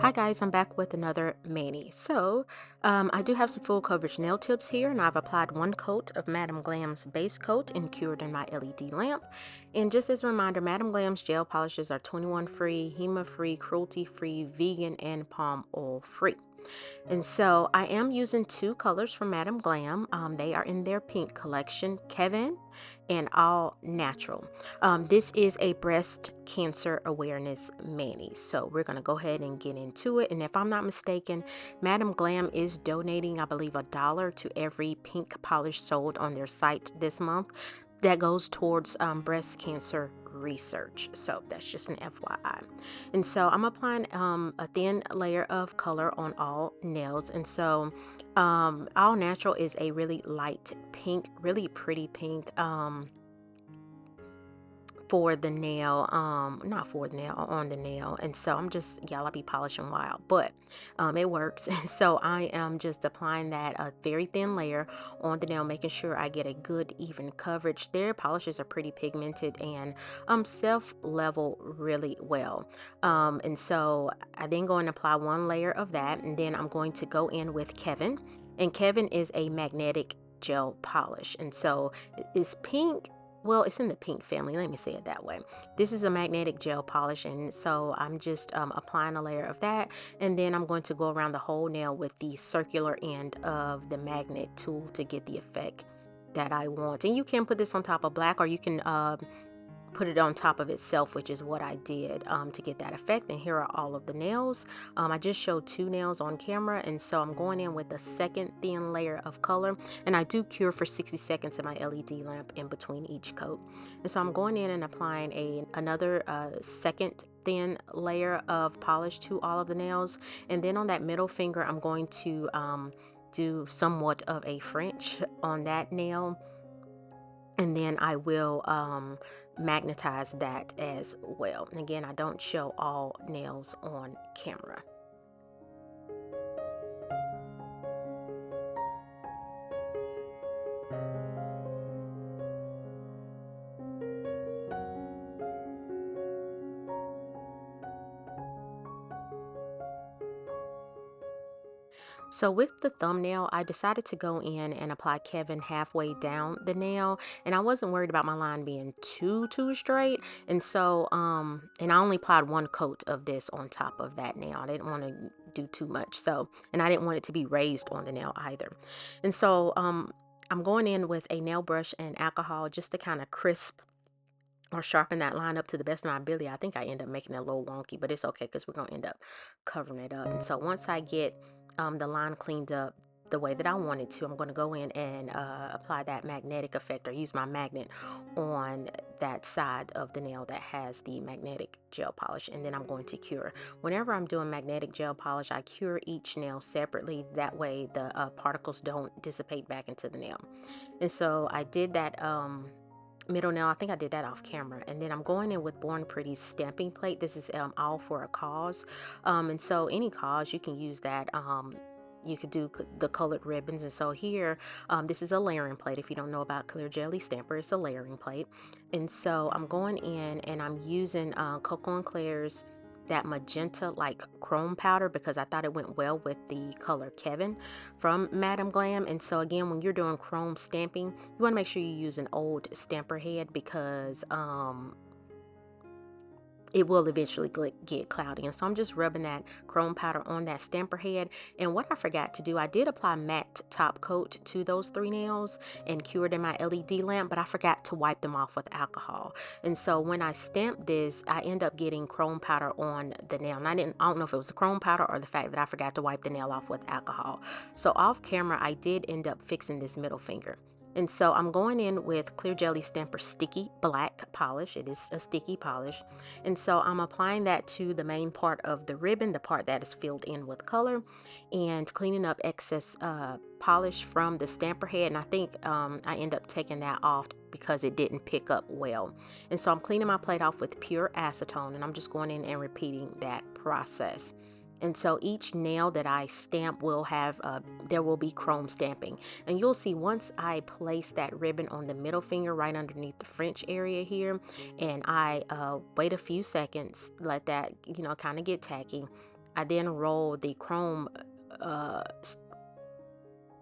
Hi guys, I'm back with another mani. I do have some full coverage nail tips here, and I've applied one coat of Madam Glam's base coat and cured in my LED lamp. And just as a reminder, Madam Glam's gel polishes are 21 free, HEMA free, cruelty free, vegan, and palm oil free. And so I am using two colors from Madam Glam. They are in their pink collection, Kevin and All Natural. This is a breast cancer awareness mani. So we're going to go ahead and get into it. And if I'm not mistaken, Madam Glam is donating, I believe, $1 to every pink polish sold on their site this month. That goes towards breast cancer research. So that's just an FYI. And so I'm applying a thin layer of color on all nails. And so All Natural is a really light pink, really pretty pink. For the nail, not for the nail, on the nail. And so I'm just, y'all, I be polishing wild, but it works. So I am just applying that a very thin layer on the nail, making sure I get a good even coverage. Their polishes are pretty pigmented and self level really well. And so I then go and apply one layer of that, and then I'm going to go in with Kevin, and Kevin is a magnetic gel polish. And so it's pink. Well, it's in the pink family, let me say it that way. This is a magnetic gel polish, and so I'm just applying a layer of that, and then I'm going to go around the whole nail with the circular end of the magnet tool to get the effect that I want. And you can put this on top of black, or you can put it on top of itself, which is what I did to get that effect. And here are all of the nails. I just showed two nails on camera, and so I'm going in with a second thin layer of color, and I do cure for 60 seconds in my LED lamp in between each coat. And so I'm going in and applying another second thin layer of polish to all of the nails, and then on that middle finger I'm going to do somewhat of a French on that nail, and then I will magnetize that as well. And again, I don't show all nails on camera. So with the thumbnail, I decided to go in and apply Kevin halfway down the nail, and I wasn't worried about my line being too straight. And so and I only applied one coat of this on top of that nail. I didn't want to do too much. So, and I didn't want it to be raised on the nail either. And so I'm going in with a nail brush and alcohol just to kind of crisp or sharpen that line up to the best of my ability. I think I end up making it a little wonky, but it's okay because we're going to end up covering it up. And so once I get the line cleaned up the way that I wanted to, I'm going to go in and apply that magnetic effect, or use my magnet on that side of the nail that has the magnetic gel polish, and then I'm going to cure. Whenever I'm doing magnetic gel polish, I cure each nail separately. That way the particles don't dissipate back into the nail. And so I did that middle nail. I think I did that off camera, and then I'm going in with Born Pretty's stamping plate. This is all for a cause, and so any cause you can use that. You could do the colored ribbons. And so here, this is a layering plate. If you don't know about clear jelly stamper, it's a layering plate. And so I'm going in and I'm using Koko and Claire's that magenta like chrome powder, because I thought it went well with the color Kevin from Madam Glam. And so again, when you're doing chrome stamping, you want to make sure you use an old stamper head, because it will eventually get cloudy. And so I'm just rubbing that chrome powder on that stamper head. And what I forgot to do, I did apply matte top coat to those three nails and cured in my LED lamp, but I forgot to wipe them off with alcohol. And so when I stamped this, I end up getting chrome powder on the nail. And I don't know if it was the chrome powder or the fact that I forgot to wipe the nail off with alcohol. So off camera, I did end up fixing this middle finger. And so I'm going in with Clear Jelly Stamper Sticky Black Polish. It is a sticky polish. And so I'm applying that to the main part of the ribbon, the part that is filled in with color, and cleaning up excess polish from the stamper head. And I think I end up taking that off because it didn't pick up well. And so I'm cleaning my plate off with pure acetone, and I'm just going in and repeating that process. And so each nail that I stamp will have, there will be chrome stamping. And you'll see once I place that ribbon on the middle finger right underneath the French area here, and I wait a few seconds, let that, kind of get tacky. I then roll the uh,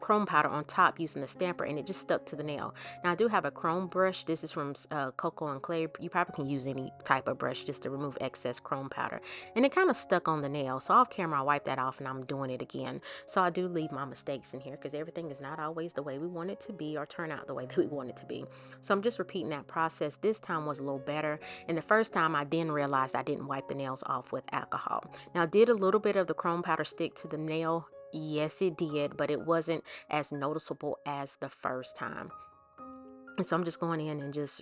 chrome powder on top using the stamper, and it just stuck to the nail. Now I do have a chrome brush. This is from Koko and Clay. You probably can use any type of brush just to remove excess chrome powder, and it kind of stuck on the nail. So off camera I wipe that off and I'm doing it again. So I do leave my mistakes in here because everything is not always the way we want it to be or turn out the way that we want it to be. So I'm just repeating that process. This time was a little better, and the first time I then realized I didn't wipe the nails off with alcohol. Now did a little bit of the chrome powder stick to the nail? Yes, it did, but it wasn't as noticeable as the first time. And so I'm just going in and just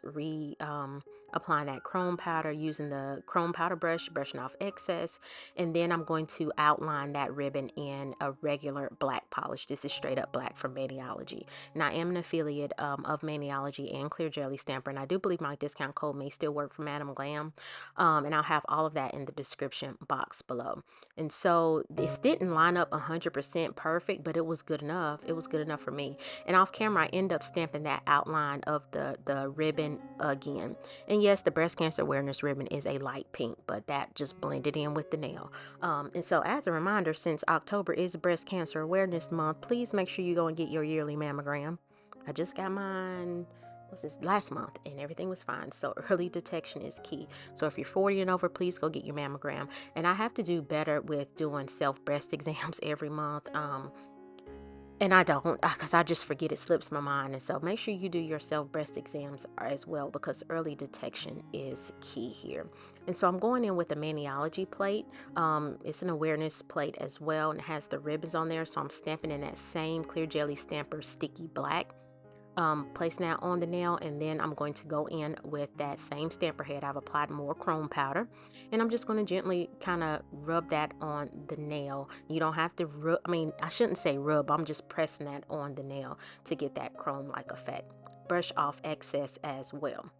applying that chrome powder using the chrome powder brush, brushing off excess. And then I'm going to outline that ribbon in a regular black polish. This is straight up black from Maniology. And I am an affiliate of Maniology and Clear Jelly Stamper. And I do believe my discount code may still work for Madam Glam. And I'll have all of that in the description box below. And so this didn't line up 100% perfect, but it was good enough. It was good enough for me. And off camera, I end up stamping that outline of the ribbon again. And yes, the breast cancer awareness ribbon is a light pink, but that just blended in with the nail. And so as a reminder, since October is breast cancer awareness month, please make sure you go and get your yearly mammogram. I just got mine, what's this, last month, and everything was fine. So early detection is key. So if you're 40 and over, please go get your mammogram. And I have to do better with doing self breast exams every month. And I don't, because I just forget, it slips my mind. And so make sure you do your self breast exams as well, because early detection is key here. And so I'm going in with a Maniology plate. It's an awareness plate as well, and it has the ribbons on there. So I'm stamping in that same Clear Jelly Stamper sticky black. Placing that on the nail, and then I'm going to go in with that same stamper head. I've applied more chrome powder, and I'm just going to gently kind of rub that on the nail. You don't have to rub, I mean, I shouldn't say rub, I'm just pressing that on the nail to get that chrome like effect. Brush off excess as well.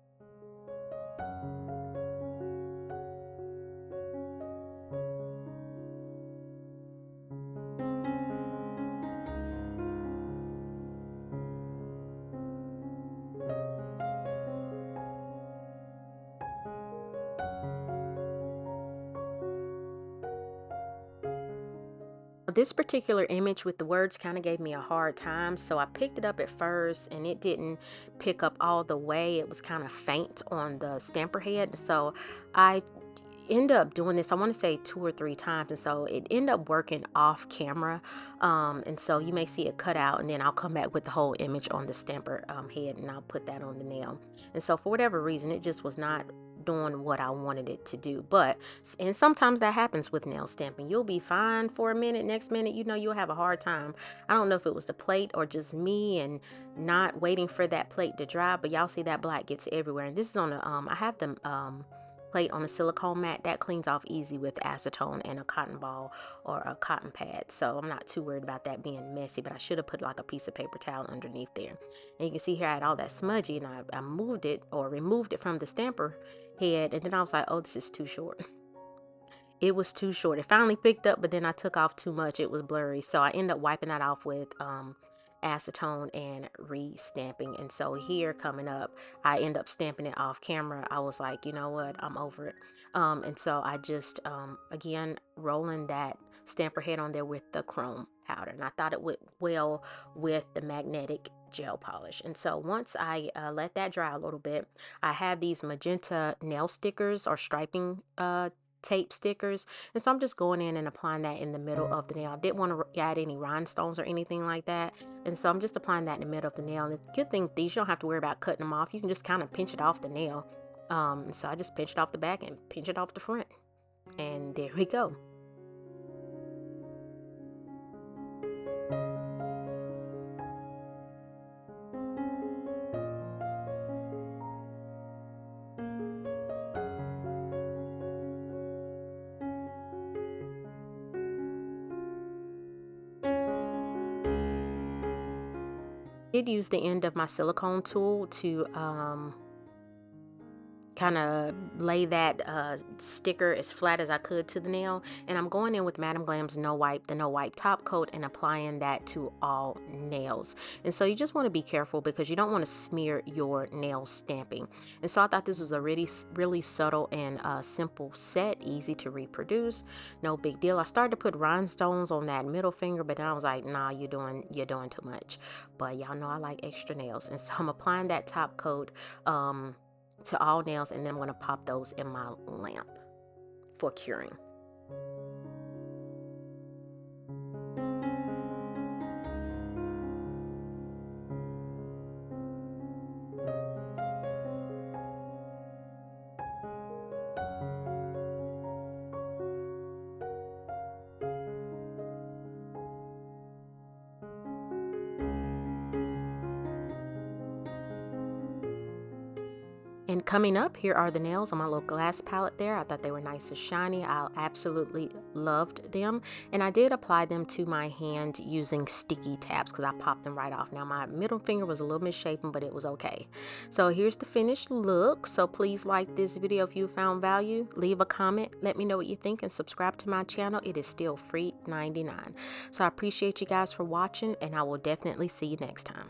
This particular image with the words kind of gave me a hard time, so I picked it up at first and it didn't pick up all the way. It was kind of faint on the stamper head, so I end up doing this, I want to say 2 or 3 times, and so it ended up working off camera. And so you may see it cut out, and then I'll come back with the whole image on the stamper head, and I'll put that on the nail. And so for whatever reason, it just was not doing what I wanted it to do. But and sometimes that happens with nail stamping. You'll be fine for a minute, next minute you'll have a hard time. I don't know if it was the plate or just me and not waiting for that plate to dry, but y'all see that black gets everywhere. And this is on a I have the plate on a silicone mat that cleans off easy with acetone and a cotton ball or a cotton pad, so I'm not too worried about that being messy. But I should have put like a piece of paper towel underneath there. And you can see here I had all that smudgy, and I moved it or removed it from the stamper head, and then I was like, oh, this is too short. It was too short. It finally picked up, but then I took off too much. It was blurry. So I ended up wiping that off with acetone and re-stamping. And so here coming up, I end up stamping it off camera. I was like, you know what? I'm over it. And so I just, again, rolling that stamper head on there with the chrome powder. And I thought it went well with the magnetic gel polish. And so once I let that dry a little bit, I have these magenta nail stickers or striping tape stickers, and so I'm just going in and applying that in the middle of the nail. I didn't want to add any rhinestones or anything like that, and so I'm just applying that in the middle of the nail. And the good thing, these, you don't have to worry about cutting them off. You can just kind of pinch it off the nail. So I just pinch it off the back and pinch it off the front, and there we go. I did use the end of my silicone tool to kind of lay that sticker as flat as I could to the nail, and I'm going in with Madam Glam's No Wipe, the No Wipe top coat, and applying that to all nails. And so you just want to be careful because you don't want to smear your nail stamping. And so I thought this was a really subtle and simple set, easy to reproduce, no big deal. I started to put rhinestones on that middle finger, but then I was like, nah, you're doing too much. But y'all know I like extra nails, and so I'm applying that top coat to all nails, and then I'm going to pop those in my lamp for curing. And coming up, here are the nails on my little glass palette there. I thought they were nice and shiny. I absolutely loved them. And I did apply them to my hand using sticky tabs because I popped them right off. Now, my middle finger was a little misshapen, but it was okay. So here's the finished look. So please like this video if you found value. Leave a comment. Let me know what you think and subscribe to my channel. It is still free $99. So I appreciate you guys for watching, and I will definitely see you next time.